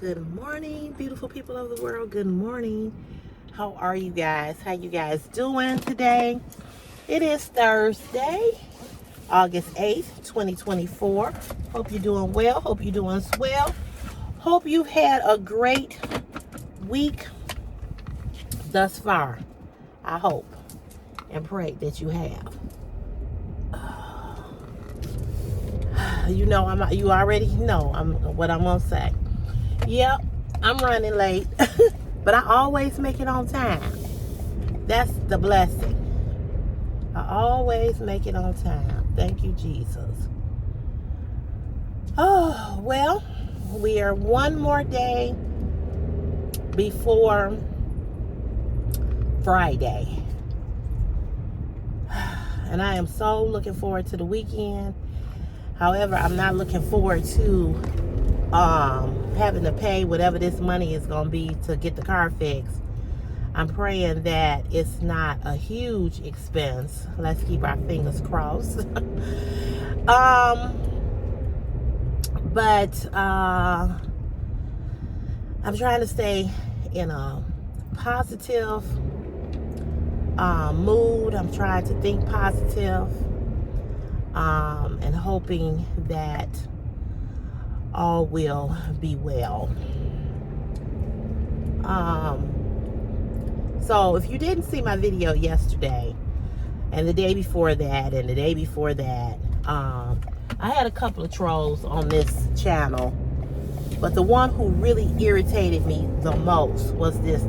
Good morning, beautiful people of the world. Good morning. How are you guys? How you guys doing today? It is Thursday, August 8th, 2024. Hope you're doing well. Hope you're doing swell. Hope you've had a great week thus far. I hope and pray that you have. You already know what I'm gonna say. Yep, I'm running late, but I always make it on time. That's the blessing. I always make it on time. Thank you, Jesus. Oh, well, we are one more day before Friday. And I am so looking forward to the weekend. However, I'm not looking forward to having to pay whatever this money is going to be to get the car fixed. I'm praying that it's not a huge expense. Let's keep our fingers crossed. But I'm trying to stay in a positive mood. I'm trying to think positive, and hoping that all will be well. So if you didn't see my video yesterday and the day before that and the day before that, I had a couple of trolls on this channel, but the one who really irritated me the most was this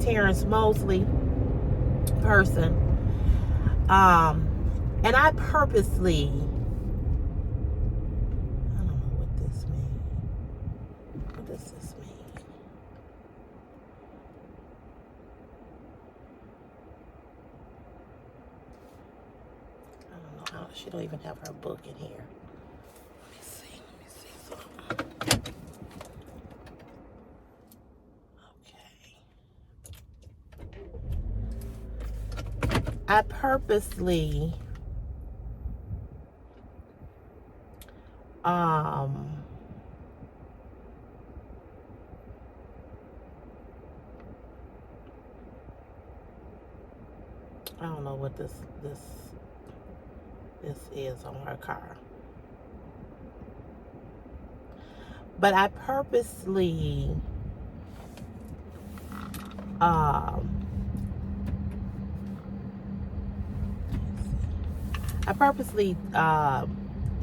Terrence Mosley person. And I purposely, I don't know what this means. What does this mean? I don't know how, she don't even have her book in here. Let me see something. Okay. I purposely I don't know what this is on her car. But I purposely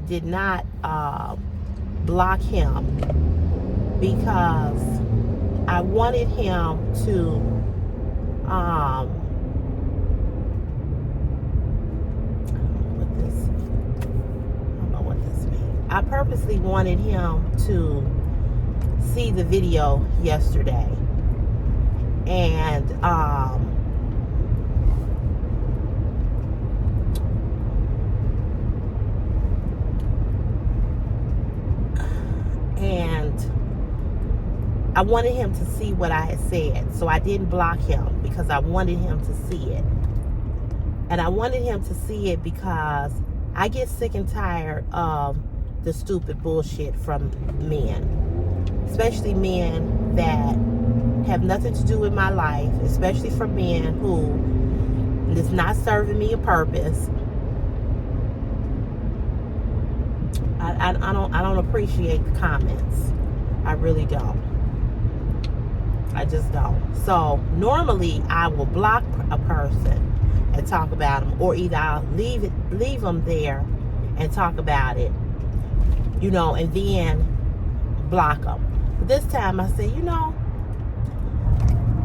did not block him because I wanted him to I don't know what this means. I purposely wanted him to see the video yesterday, and I wanted him to see what I had said. So I didn't block him because I wanted him to see it. And I wanted him to see it because I get sick and tired of the stupid bullshit from men. Especially men that have nothing to do with my life. Especially from men who is not serving me a purpose. I don't appreciate the comments. I really don't. I just don't. So normally I will block a person and talk about them, or either I'll leave them there and talk about it, and then block them. But this time I said,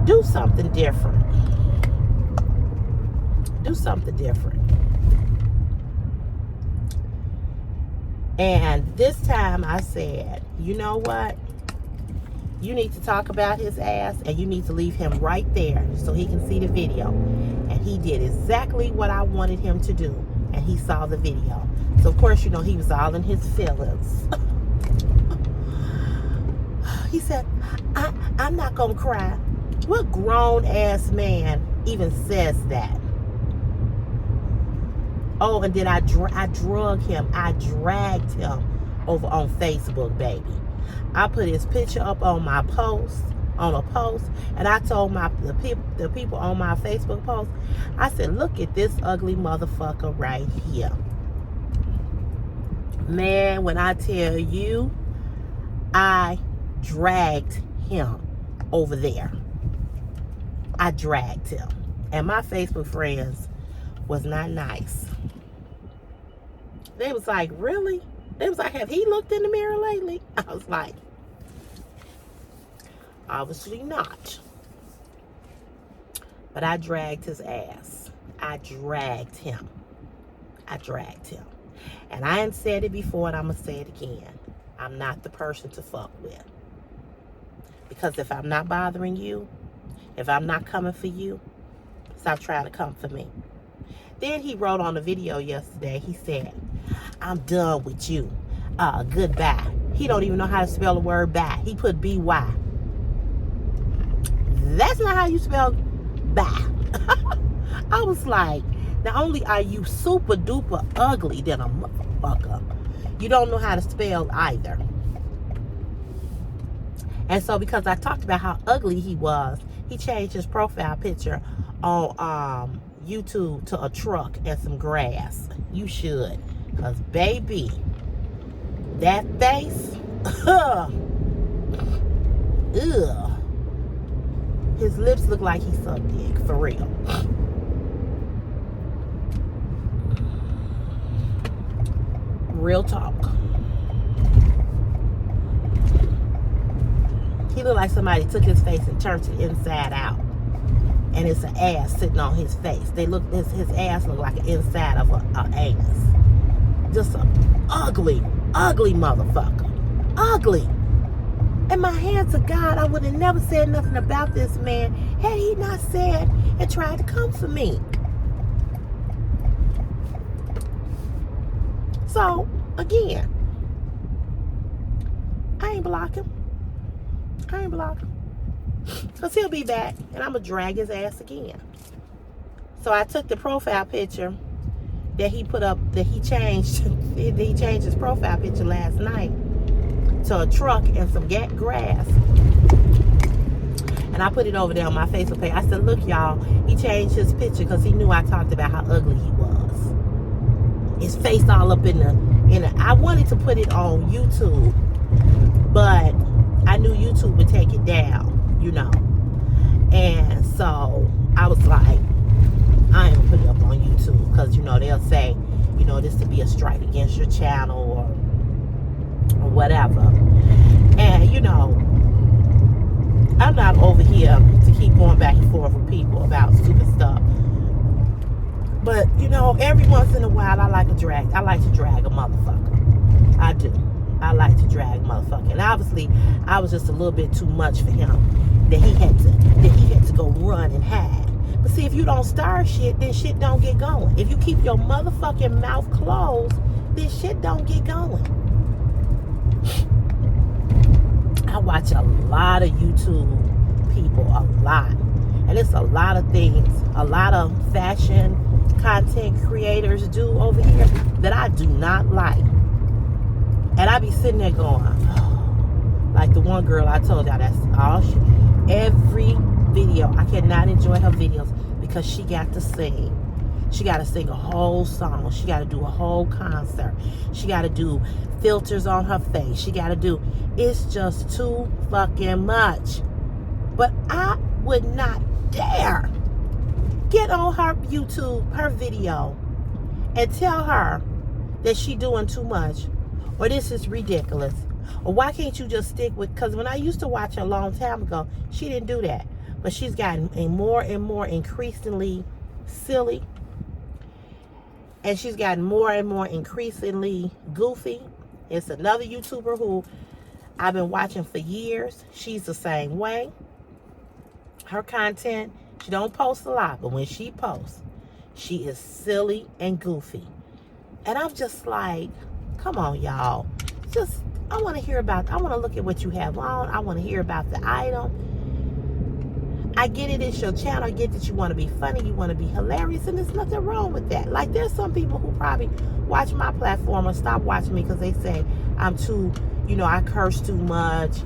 do something different. Do something different. And this time I said, you know what? You need to talk about his ass, and you need to leave him right there so he can see the video. And he did exactly what I wanted him to do, and he saw the video. So of course, he was all in his feelings. He said, I'm not gonna cry. What grown ass man even says that? Oh, and then I drug him. I dragged him over on Facebook, baby. I put his picture up on my post, on a post, and I told the people on my Facebook post, I said, look at this ugly motherfucker right here. Man, when I tell you, I dragged him over there. I dragged him. And my Facebook friends was not nice. They was like, really? They was like, have he looked in the mirror lately? I was like, obviously not. But I dragged his ass. I dragged him. I dragged him. And I ain't said it before, and I'm going to say it again. I'm not the person to fuck with. Because if I'm not bothering you, if I'm not coming for you, stop trying to come for me. Then he wrote on the video yesterday, he said, I'm done with you. Goodbye. He don't even know how to spell the word bye. He put B-Y. That's not how you spell bye. I was like, not only are you super duper ugly than a motherfucker, you don't know how to spell either. And so because I talked about how ugly he was, he changed his profile picture on YouTube to a truck and some grass. You should. Because baby, that face, ugh. His lips look like he sucked dick, for real. Real talk. He looked like somebody took his face and turned it inside out. And it's an ass sitting on his face. His ass looked like an inside of an anus. Just an ugly, ugly motherfucker. Ugly. And my hand to God, I would have never said nothing about this man had he not said and tried to come for me. So, again, I ain't blocking. I ain't blocking. Because he'll be back, and I'm going to drag his ass again. So I took the profile picture that he put up, that he changed his profile picture last night to a truck and some grass. And I put it over there on my Facebook page. I said, look, y'all, he changed his picture because he knew I talked about how ugly he was. His face all up in the, I wanted to put it on YouTube, but I knew YouTube would take it down, you know. And so I was like, I ain't gonna put it up on YouTube because, you know, they'll say, you know, this to be a strike against your channel or whatever. And, you know, I'm not over here to keep going back and forth with people about stupid stuff. But, you know, every once in a while, I like to drag a motherfucker. I do. I like to drag a motherfucker. And obviously, I was just a little bit too much for him. That he had to go run and hide. But see, if you don't start shit, then shit don't get going. If you keep your motherfucking mouth closed, then shit don't get going. I watch a lot of YouTube people, a lot. And it's a lot of things, a lot of fashion content creators do over here that I do not like. And I be sitting there going, oh, like the one girl I told y'all, that's all she, every video, I cannot enjoy her videos because she got to sing. She got to sing a whole song. She got to do a whole concert. She got to do filters on her face. She got to do, it's just too fucking much. But I would not dare get on her YouTube, her video, and tell her that she doing too much, or this is ridiculous, or why can't you just stick with, because when I used to watch her a long time ago, she didn't do that. But she's gotten more and more increasingly silly, and she's gotten more and more increasingly goofy. It's another YouTuber who I've been watching for years. She's the same way. Her content, she don't post a lot, but when she posts, she is silly and goofy. And I'm just like, come on, y'all. Just, I want to look at what you have on. I want to hear about the item. I get it, it's your channel. I get that you want to be funny, you want to be hilarious, and there's nothing wrong with that. Like, there's some people who probably watch my platform or stop watching me because they say I'm too I curse too much,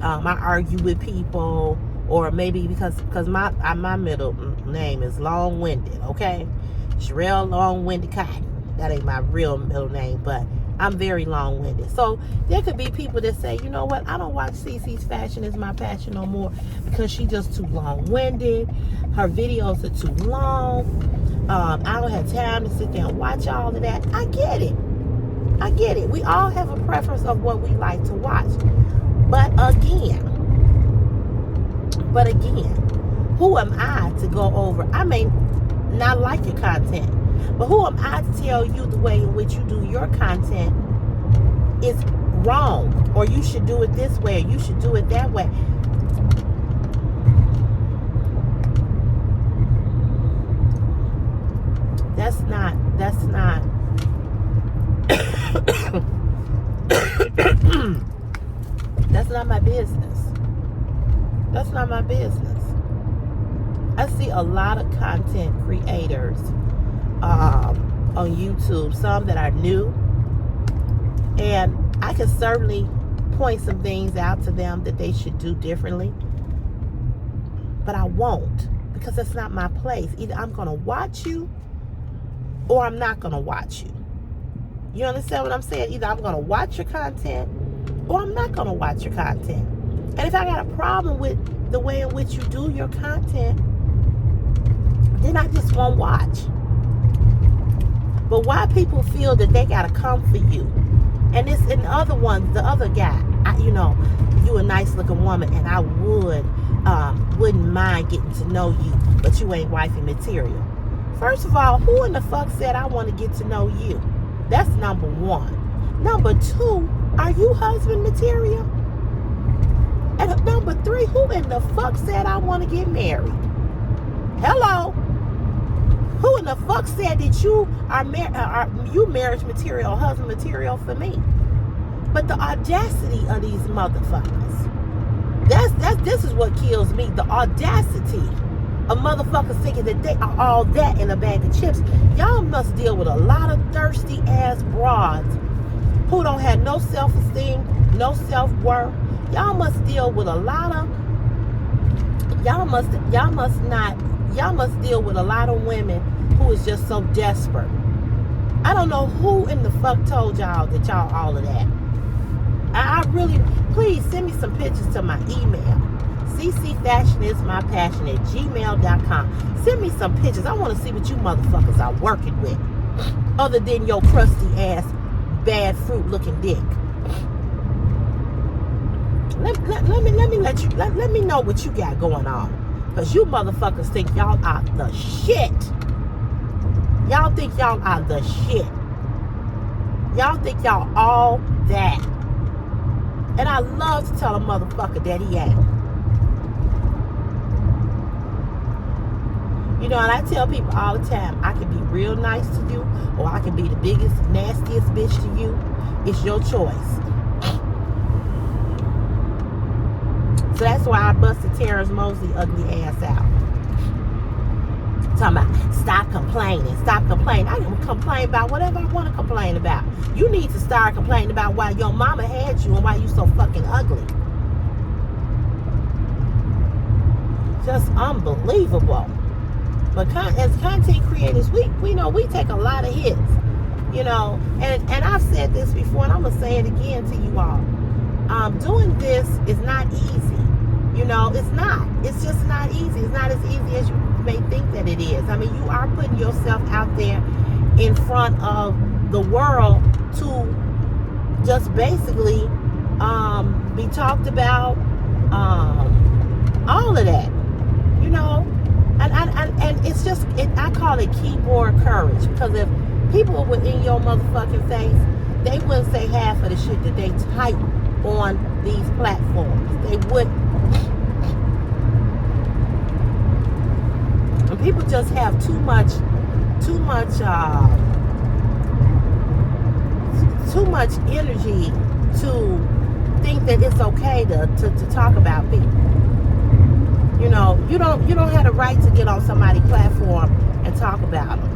I argue with people, or maybe because my middle name is long-winded, okay? Sherelle Long-Winded Cotton. That ain't my real middle name, but I'm very long-winded. So there could be people that say, you know what, I don't watch CC's Fashion Is My Passion no more because she just too long-winded. Her videos are too long. I don't have time to sit there and watch all of that. I get it. We all have a preference of what we like to watch. But again, who am I to go over? I may not like your content, but who am I to tell you the way in which you do your content is wrong, or you should do it this way, or you should do it that way? That's not that's not my business. That's not my business. I see a lot of content creators on YouTube, some that are new, and I can certainly point some things out to them that they should do differently, but I won't, because that's not my place. Either I'm going to watch you or I'm not going to watch you. You understand what I'm saying? Either I'm going to watch your content or I'm not going to watch your content. And if I got a problem with the way in which you do your content, then I just won't watch. But why people feel that they got to come for you? And it's in the other ones, the other guy, you a nice looking woman, and I wouldn't mind getting to know you, but you ain't wifey material. First of all, who in the fuck said I want to get to know you? That's number one. Number two, are you husband material? And number three, who in the fuck said I want to get married? Hello? Who in the fuck said that you are marriage material, husband material for me? But the audacity of these motherfuckers. This is what kills me. The audacity of motherfuckers thinking that they are all that in a bag of chips. Y'all must deal with a lot of thirsty ass broads who don't have no self-esteem, no self-worth. Y'all must deal with a lot of y'all must deal with a lot of women who is just so desperate. I don't know who in the fuck told y'all that y'all all of that. I really, please send me some pictures to my email. ccfashionismypassion@gmail.com. Send me some pictures. I want to see what you motherfuckers are working with, other than your crusty ass, bad fruit looking dick. Let me know what you got going on. Because you motherfuckers think y'all are the shit. Y'all think y'all are the shit. Y'all think y'all all that. And I love to tell a motherfucker that he ain't. And I tell people all the time, I can be real nice to you, or I can be the biggest, nastiest bitch to you. It's your choice. So that's why I busted Terrence Mosley ugly ass out. Talking about, stop complaining. I can complain about whatever I want to complain about. You need to start complaining about why your mama had you and why you so fucking ugly. Just unbelievable. But as content creators, we know we take a lot of hits. And I've said this before, and I'm going to say it again to you all. Doing this is not easy. It's not. It's just not easy. It's not as easy as you may think that it is. I mean, you are putting yourself out there in front of the world to just basically be talked about, all of that, and it's just, I call it keyboard courage, because if people were in your motherfucking face, they wouldn't say half of the shit that they type on these platforms. They wouldn't. And people just have too much energy to think that it's okay to talk about people. You don't have the right to get on somebody's platform and talk about them.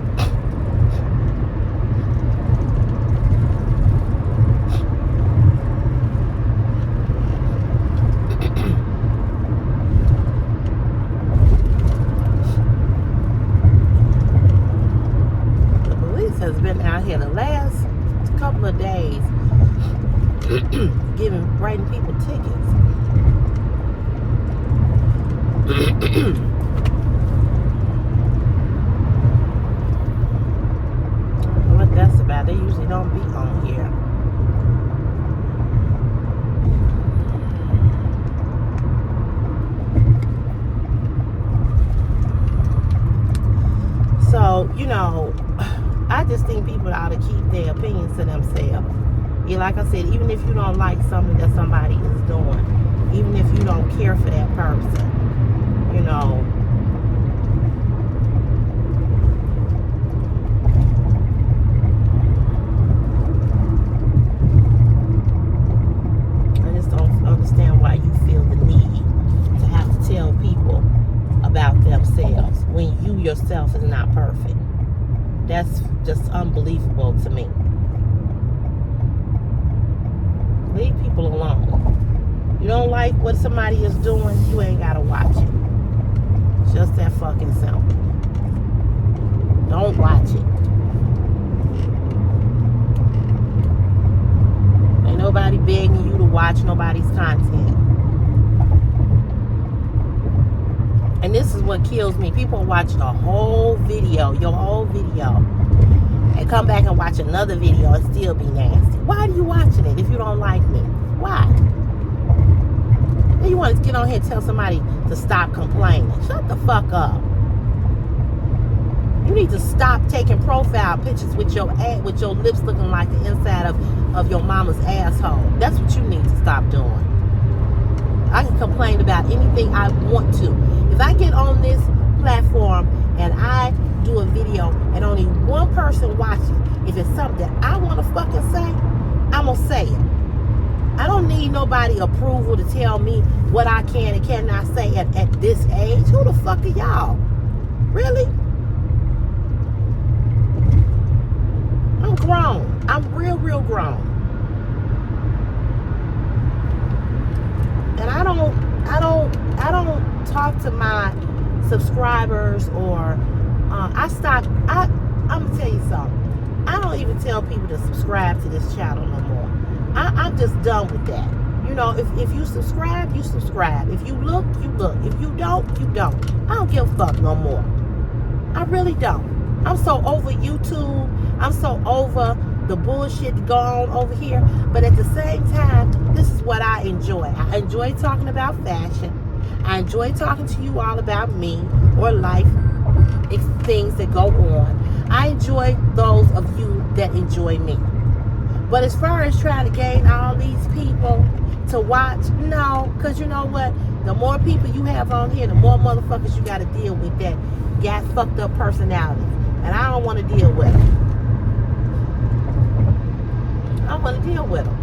tickets. What that's about. They usually don't be on here. So, you know, I just think people ought to keep their opinions to themselves. Yeah, like I said, even if you don't like something that somebody is doing, even if you don't care for that person, you know, I just don't understand why you feel the need to have to tell people about themselves when you yourself is not perfect. That's just unbelievable to me. Leave people alone. You don't like what somebody is doing, you ain't gotta watch it. Just that fucking simple. Don't watch it. Ain't nobody begging you to watch nobody's content. And this is what kills me. People watch the whole video, your whole video, and come back and watch another video and still be nasty. Why are you watching it if you don't like me? Why? Then you want to get on here and tell somebody to stop complaining. Shut the fuck up. You need to stop taking profile pictures with your lips looking like the inside of your mama's asshole. That's what you need to stop doing. I can complain about anything I want to. If I get on this platform and I do a video and only one person watches, if it's something that I want to fucking say, I'm going to say it. I don't need nobody approval to tell me what I can and cannot say at this age. Who the fuck are y'all? Really? I'm grown. I'm real grown. And I don't talk to my subscribers or I'm gonna tell you something. I don't even tell people to subscribe to this channel no more. I'm just done with that. You know, if you subscribe, you subscribe. If you look, you look. If you don't, you don't. I don't give a fuck no more. I really don't. I'm so over YouTube. I'm so over the bullshit going on over here. But at the same time, this is what I enjoy. I enjoy talking about fashion. I enjoy talking to you all about me or life, things that go on. I enjoy those of you that enjoy me. But as far as trying to gain all these people to watch, no, because you know what? The more people you have on here, the more motherfuckers you got to deal with that got fucked up personalities. And I don't want to deal with them. I don't want to deal with them.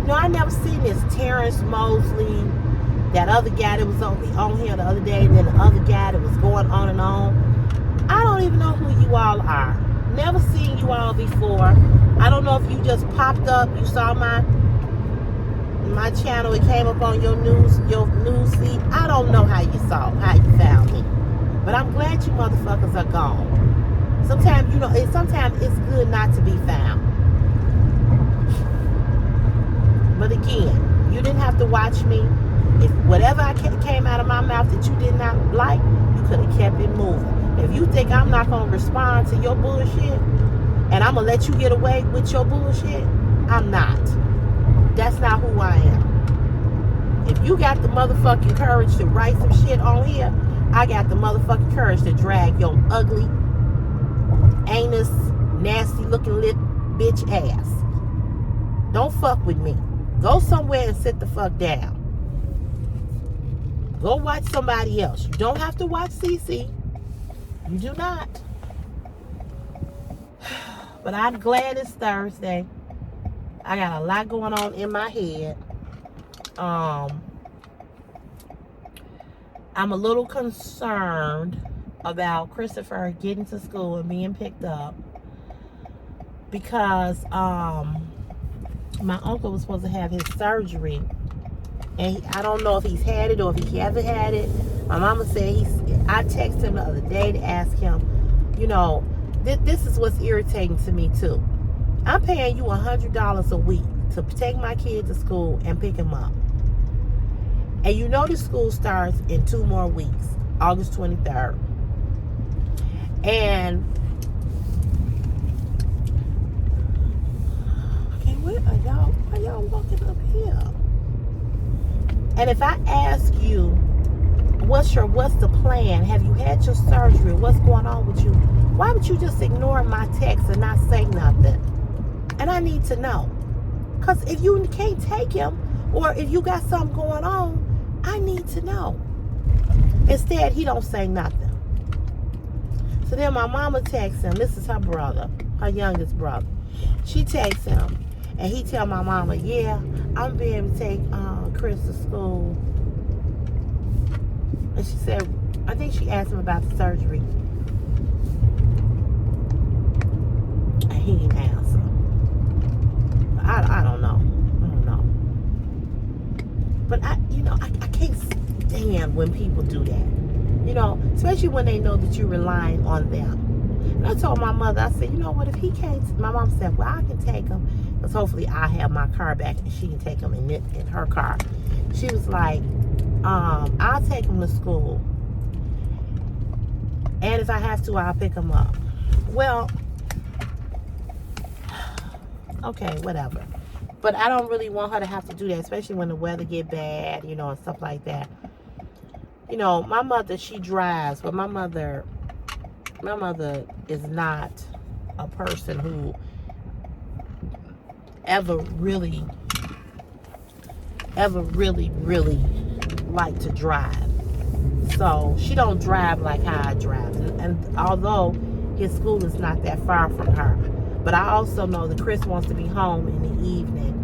You know, I never seen this Terrence Mosley, that other guy that was on here the other day, and then the other guy that was going on and on. I don't even know who you all are. Never seen you all before. I don't know if you just popped up, you saw my channel, it came up on your news feed. I don't know how you found me. But I'm glad you motherfuckers are gone. Sometimes, you know, sometimes it's good not to be found. But again, you didn't have to watch me. If whatever came out of my mouth that you did not like, you could have kept it moving. If you think I'm not going to respond to your bullshit and I'm going to let you get away with your bullshit, I'm not. That's not who I am. If you got the motherfucking courage to write some shit on here, I got the motherfucking courage to drag your ugly, anus, nasty looking lip bitch ass. Don't fuck with me. Go somewhere and sit the fuck down. Go watch somebody else. You don't have to watch CC. You do not. But I'm glad it's Thursday. I got a lot going on in my head. I'm a little concerned about Christopher getting to school and being picked up because my uncle was supposed to have his surgery, and I don't know if he's had it or if he hasn't had it. My mama said I texted him the other day to ask him, you know, this is what's irritating to me too. I'm paying you $100 a week to take my kid to school and pick him up. And you know the school starts in 2 more weeks, August 23rd. And okay, where are y'all? Why y'all walking up here? And if I ask you, what's the plan? Have you had your surgery? What's going on with you? Why would you just ignore my text and not say nothing? And I need to know. Because if you can't take him, or if you got something going on, I need to know. Instead, he don't say nothing. So then my mama texts him. This is her brother, her youngest brother. She texts him, and he tell my mama, yeah, I'm being able to take Chris to school. And she said, I think she asked him about the surgery. And he didn't answer. I don't know. But I can't stand when people do that. Especially when they know that you're relying on them. And I told my mother, I said, you know what, if he can't, my mom said, well, I can take him, because hopefully I have my car back and she can take him in her car. She was like, I'll take him to school. And if I have to, I'll pick him up. Well, okay, whatever. But I don't really want her to have to do that, especially when the weather get bad, and stuff like that. My mother, she drives, but my mother is not a person who ever really like to drive. So she don't drive like how I drive. And although his school is not that far from her, but I also know that Chris wants to be home in the evening,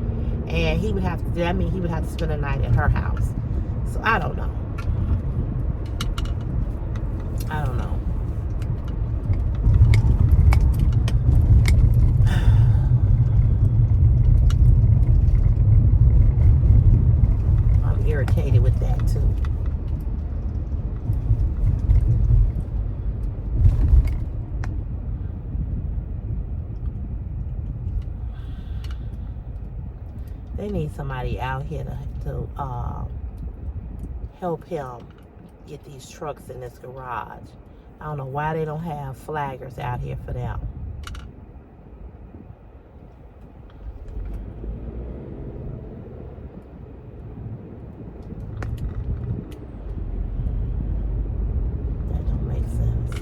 and he would have to spend the night at her house. So I don't know. I'm irritated with that too. They need somebody out here to help him get these trucks in this garage. I don't know why they don't have flaggers out here for them. That don't make sense.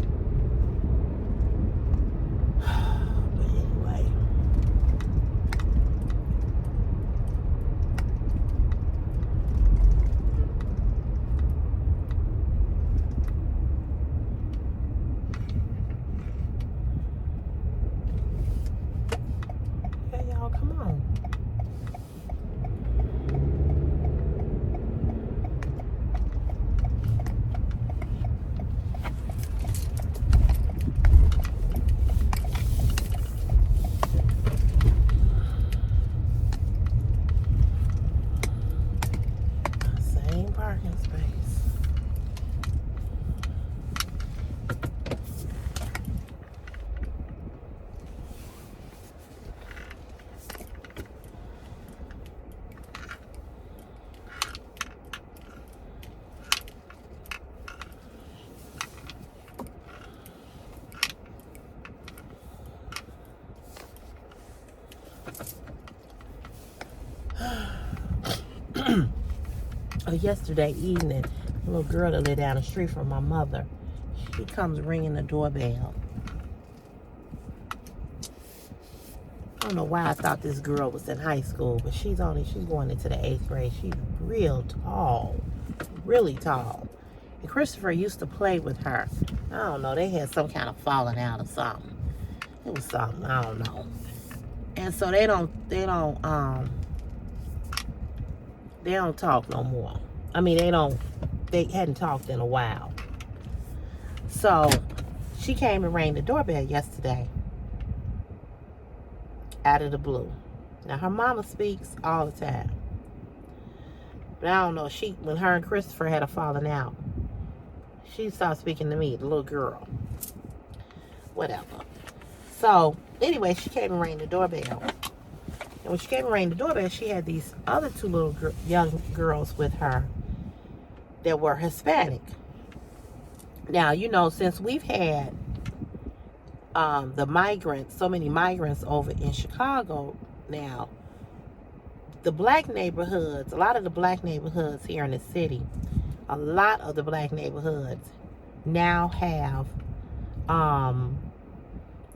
But anyway. Come on. Same parking space. Yesterday evening, a little girl that lived down the street from my mother, she comes ringing the doorbell. I don't know why I thought this girl was in high school, but she's going into the 8th grade. She's real tall, really tall. And Christopher used to play with her. I don't know, they had some kind of falling out or something. It was something, I don't know. And so they don't talk no more. I mean, they hadn't talked in a while. So she came and rang the doorbell yesterday out of the blue. Now her mama speaks all the time, but I don't know, when her and Christopher had a falling out, she started speaking to me, the little girl. Whatever. So anyway, she came and rang the doorbell. And when she came and rang the doorbell, she had these other two little young girls with her that were Hispanic. Now, you know, since we've had the migrants, so many migrants over in Chicago now, the black neighborhoods, a lot of the black neighborhoods here in the city, a lot of the black neighborhoods now have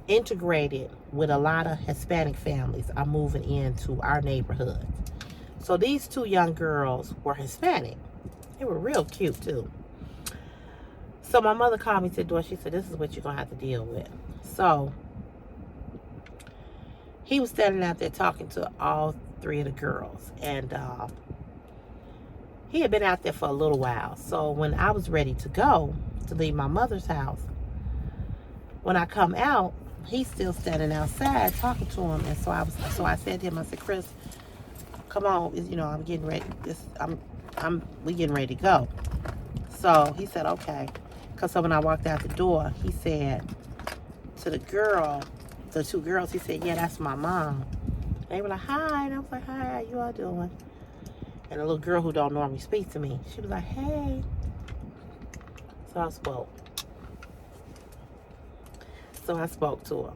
integrated with a lot of Hispanic families are moving into our neighborhood. So these two young girls were Hispanic. They were real cute too. So my mother called me to the door. She said, this is what you're going to have to deal with. So he was standing out there talking to all three of the girls. And he had been out there for a little while. So when I was ready to go to leave my mother's house, when I come out, he's still standing outside talking to him. And so I said to him, I said, Chris, come on, you know, I'm getting ready. We getting ready to go. So he said, okay. Because so when I walked out the door, he said to the two girls, he said, yeah, that's my mom. They were like, hi. And I was like, hi, how you all doing? And a little girl who don't normally speak to me, she was like, hey. So I spoke to her.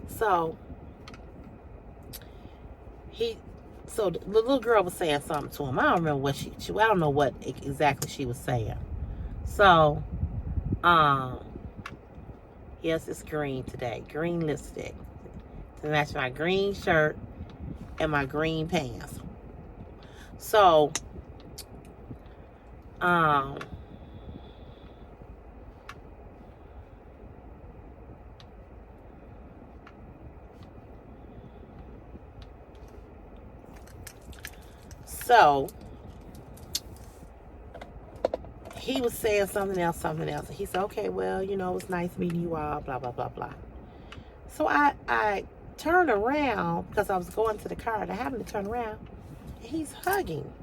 So the little girl was saying something to him. I don't remember what I don't know what exactly she was saying. So, yes, it's green today. Green lipstick to match my green shirt and my green pants. So, So, he was saying something else. And he said, okay, well, you know, it was nice meeting you all, blah, blah, blah, blah. So I turned around because I was going to the car and I happened to turn around and he's hugging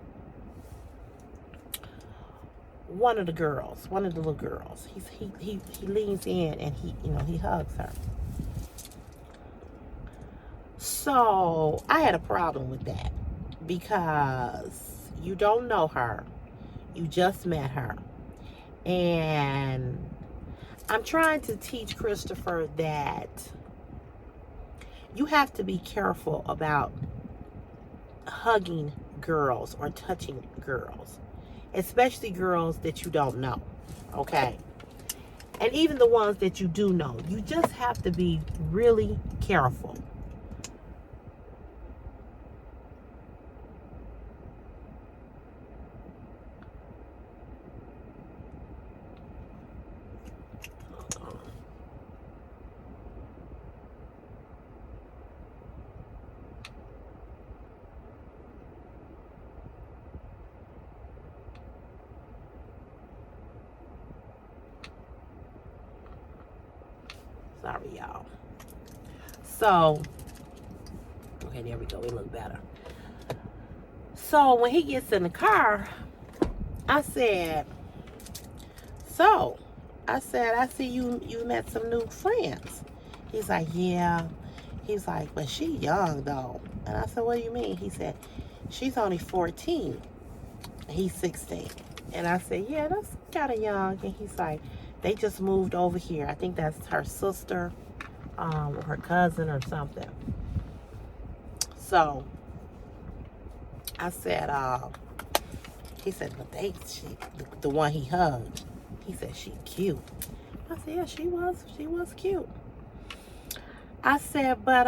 one of the little girls. He leans in and he hugs her. So I had a problem with that because you don't know her. You just met her. And I'm trying to teach Christopher that you have to be careful about hugging girls or touching girls, especially girls that you don't know, okay? And even the ones that you do know, you just have to be really careful. Sorry, y'all. So, okay, there we go. We look better. So, when he gets in the car, I said, I see you met some new friends. He's like, yeah. He's like, but she young, though. And I said, what do you mean? He said, she's only 14. He's 16. And I said, yeah, that's kind of young. And he's like, they just moved over here. I think that's her sister, or her cousin or something. So I said, he said, but the one he hugged, he said, she cute. I said, yeah, she was cute. I said, but,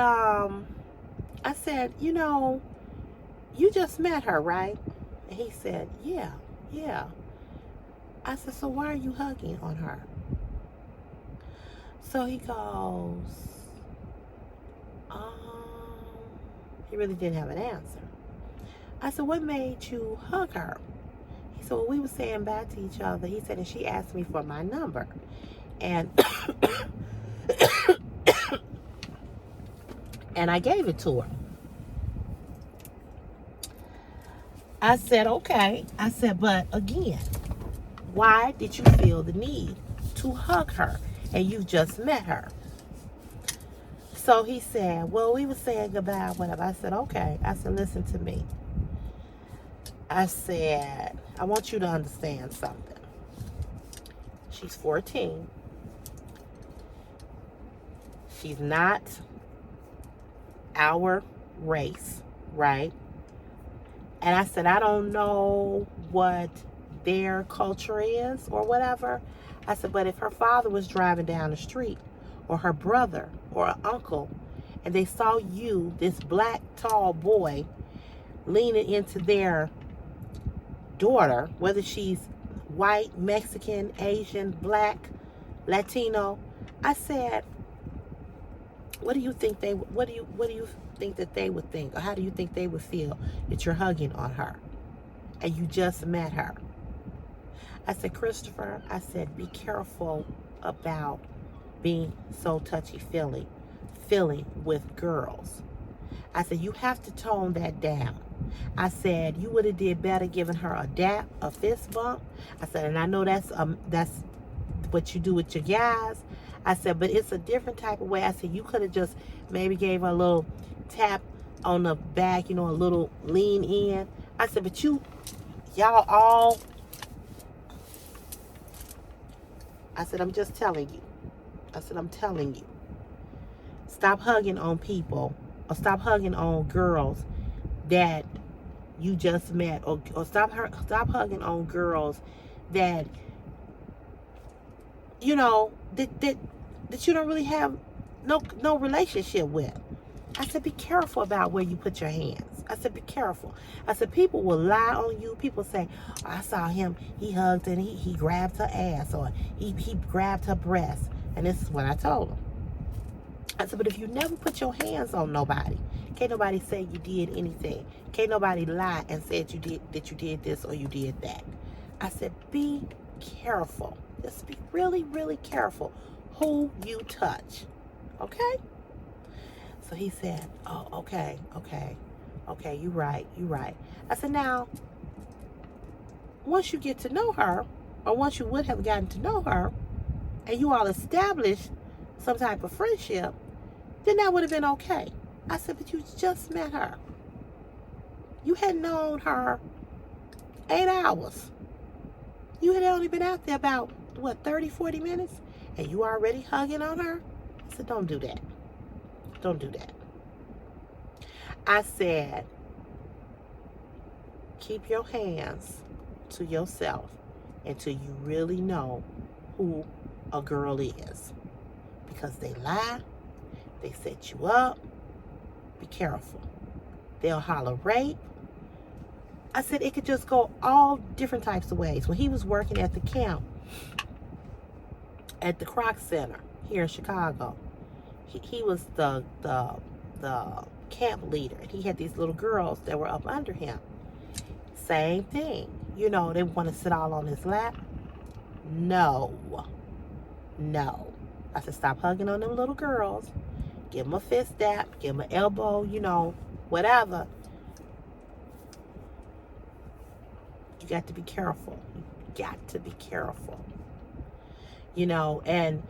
you know, you just met her, right? And he said, yeah. I said, so why are you hugging on her? So he goes, he really didn't have an answer. I said, what made you hug her? He said, well, we were saying bye to each other. He said, and she asked me for my number. And and I gave it to her. I said, okay. I said, but again, why did you feel the need to hug her? And you just met her. So he said, well, we were saying goodbye, whatever. I said, okay. I said, listen to me. I said, I want you to understand something. She's 14. She's not our race, right? And I said, I don't know what their culture is or whatever. I said, but if her father was driving down the street, or her brother or an uncle, and they saw you, this black tall boy, leaning into their daughter, whether she's white, Mexican, Asian, black, Latino, I said, what do you think that they would think, or how do you think they would feel that you're hugging on her and you just met her? I said, Christopher, I said, be careful about being so touchy-feely with girls. I said, you have to tone that down. I said, you would have did better giving her a dap, a fist bump. I said, and I know that's what you do with your guys. I said, but it's a different type of way. I said, you could have just maybe gave her a little tap on the back, a little lean in. I said, but y'all all, I said, I'm just telling you. I said, I'm telling you. Stop hugging on people, or stop hugging on girls that you just met, or stop hugging on girls that that you don't really have no relationship with. I said, be careful about where you put your hands. I said, be careful. I said, people will lie on you. People say, oh, I saw him, he hugged and he grabbed her ass, or he grabbed her breast. And this is what I told him. I said, but if you never put your hands on nobody, can't nobody say you did anything. Can't nobody lie and say that you did this or you did that. I said, be careful. Just be really, really careful who you touch. Okay? So he said, oh, okay, you right. I said, now, once you get to know her, or once you would have gotten to know her, and you all established some type of friendship, then that would have been okay. I said, but you just met her. You had known her 8 hours. You had only been out there about, 30, 40 minutes? And you already hugging on her? I said, don't do that. Don't do that. I said, keep your hands to yourself until you really know who a girl is, because they lie, they set you up. Be careful. They'll holler rape. I said, it could just go all different types of ways. When he was working at the camp at the Kroc Center here in Chicago, he was the camp leader, and he had these little girls that were up under him. Same thing. They want to sit all on his lap. No. I said, stop hugging on them little girls. Give them a fist dap. Give them an elbow, whatever. You got to be careful. And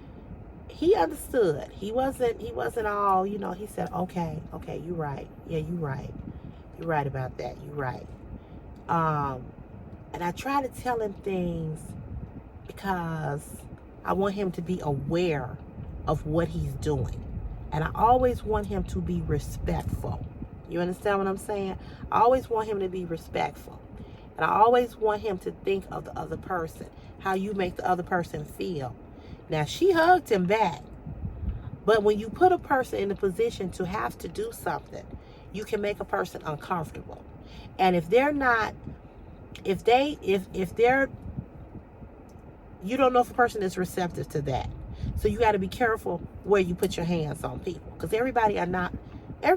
he understood. He wasn't all, he said, okay, you're right. Yeah, you're right. You're right about that. You're right. And I try to tell him things because I want him to be aware of what he's doing. And I always want him to be respectful. You understand what I'm saying? I always want him to be respectful. And I always want him to think of the other person, how you make the other person feel. Now, she hugged him back. But when you put a person in a position to have to do something, you can make a person uncomfortable. And if they're not, if they're, you don't know if a person is receptive to that. So you got to be careful where you put your hands on people. Because everybody's not, they're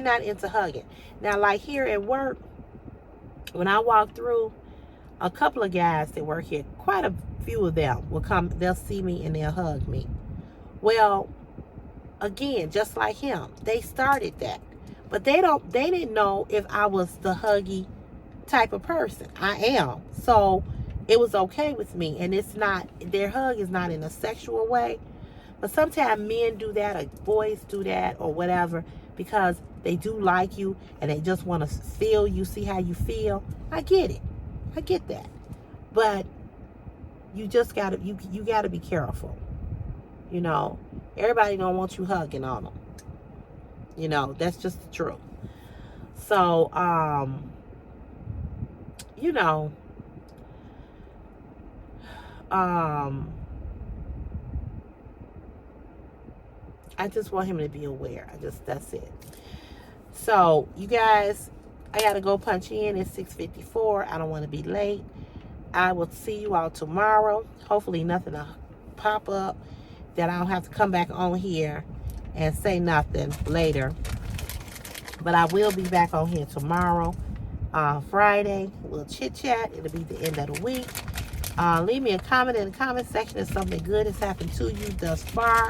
not into hugging. Now, like here at work, when I walk through, a couple of guys that work here, quite a few of them will come, they'll see me and they'll hug me. Well, again, just like him, they started that. But they didn't know if I was the huggy type of person. I am. So it was okay with me. And it's not, their hug is not in a sexual way, But sometimes men do that, or boys do that, or whatever, because they do like you and they just want to feel you, see how you feel. I get it. I get that. But you just gotta you gotta be careful. You know, everybody don't want you hugging on them. You know, that's just the truth. So, you know, I just want him to be aware. That's it. So, you guys, I got to go punch in. It's 6:54. I don't want to be late. I will see you all tomorrow. Hopefully nothing will pop up that I don't have to come back on here and say nothing later. But I will be back on here tomorrow, Friday. We'll chit-chat. It'll be the end of the week. Leave me a comment in the comment section if something good has happened to you thus far.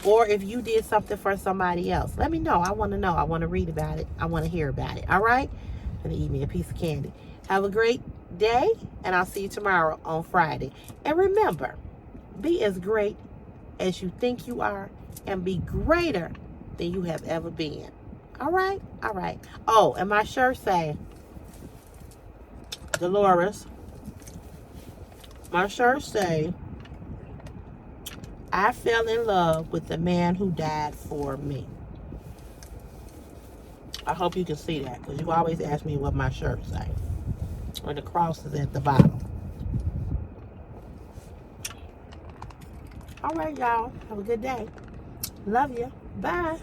Or if you did something for somebody else. Let me know. I want to know. I want to read about it. I want to hear about it. All right? And eat me a piece of candy. Have a great day. And I'll see you tomorrow on Friday. And remember, be as great as you think you are. And be greater than you have ever been. All right? All right. Oh, and my shirt say, Dolores. My shirt say, I fell in love with the man who died for me. I hope you can see that, because you always ask me what my shirt say. Or the cross is at the bottom. All right, y'all. Have a good day. Love you. Bye.